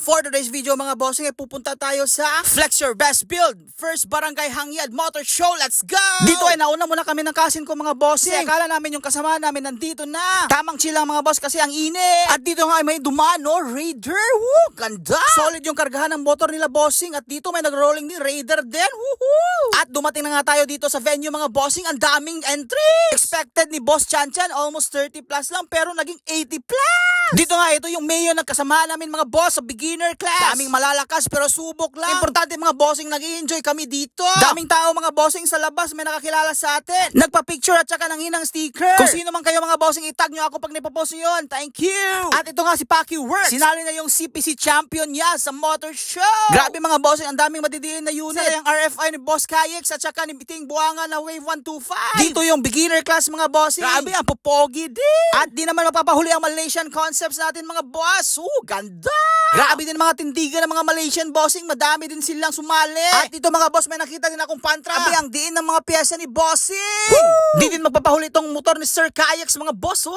For today's video mga bossing ay pupunta tayo sa Flex Your Best Build First Barangay Hangyad Motor Show. Let's go! Dito ay nauna muna kami ng kasin ko mga bossing. Kasi akala namin yung kasama namin nandito na. Tamang chill lang mga boss kasi ang init. At dito nga ay may dumaan no, Raider. Woo! Ganda! Solid yung kargahan ng motor nila bossing. At dito may nag-rolling din Raider din. Woohoo! At dumating na nga tayo dito sa venue mga bossing. Ang daming entries! Expected ni Boss Chanchan almost 30 plus lang pero naging 80 plus! Dito nga ito yung mayo ng kasama namin mga boss sa beginner class. Daming malalakas pero subok lang. Importante mga bossing nag-i-enjoy kami dito. Daming tao mga bossing sa labas may nakakilala sa atin. Nagpa-picture at saka nanginang sticker. Kung sino man kayo mga bossing itag nyo ako pag nipopost nyo yun. Thank you. At ito nga si Paki Works. Sinali na yung CPC champion niya sa motor show. Grabe mga bossing ang daming madidiin na unit. Sila yung RFI ni Boss Kayix at saka ni Biting Buanga na Wave 125. Dito yung beginner class mga bossing. Grabe ang popogi din. At di naman mapapahuli ang Malaysian concepts natin mga boss. Ganda! Grabe din mga tindigan ng mga Malaysian bossing. Madami din silang sumali. At dito mga boss may nakita din akong pantra. Grabe ang diin ng mga pyesa ni bossing. Di din magpapahuli itong motor ni Sir Kayaks mga boss.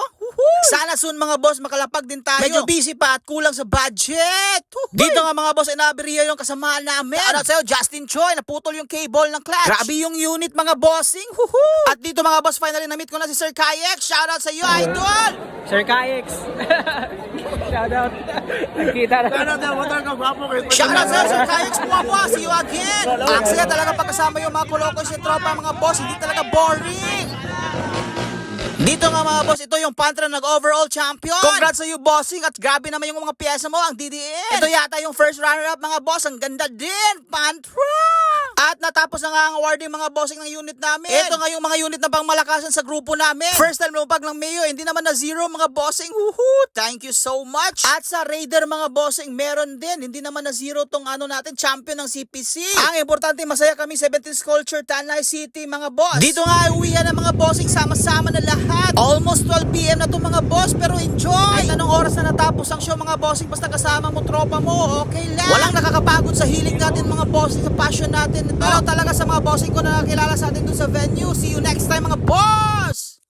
Sana soon mga boss makalapag din tayo. Medyo busy pa at kulang sa budget. Dito nga mga boss ay nabiriya yung kasamaan namin. Ano sa'yo Justin Choi naputol yung cable ng clutch. Grabe yung unit mga bossing. At dito mga boss finally na-meet ko na si Sir Kayaks. Shoutout sa iyo idol. Sir Kayix. Shoutout. Nagkita na. Shoutout sa Sir Kayaks. Buwa-buwa. See you again. Ang saya talaga pagkasama yung mga kulokos yung tropa mga boss. Hindi talaga boring. Dito nga mga boss, ito yung Pantra nag-overall champion. Congrats sa iyo bossing at grabe naman yung mga pyesa mo, ang DDN. Ito yata yung first runner-up mga boss, ang ganda din, Pantra. At natapos na nga ang awarding mga bossing ng unit namin. Ito nga yung mga unit na pangmalakasan sa grupo namin. First time lumapag ng Mayo, hindi naman na zero mga bossing. Woohoo! Thank you so much. At sa Raider mga bossing, meron din. Hindi naman na zero tong ano natin, champion ng CPC. Ang importante, masaya kami 70s Culture, Tanay City mga boss. Dito nga ay uwian ng mga bossing, sama-sama na lahat. Almost 12 PM na to mga boss, pero enjoy! Kahit anong oras na natapos ang show mga bossing, basta kasama mo, tropa mo, okay lang. Walang nakakapagod sa hilig natin mga bossing, sa passion natin. Pero talaga sa mga bossing ko na nakakilala sa atin dun sa venue. See you next time mga boss!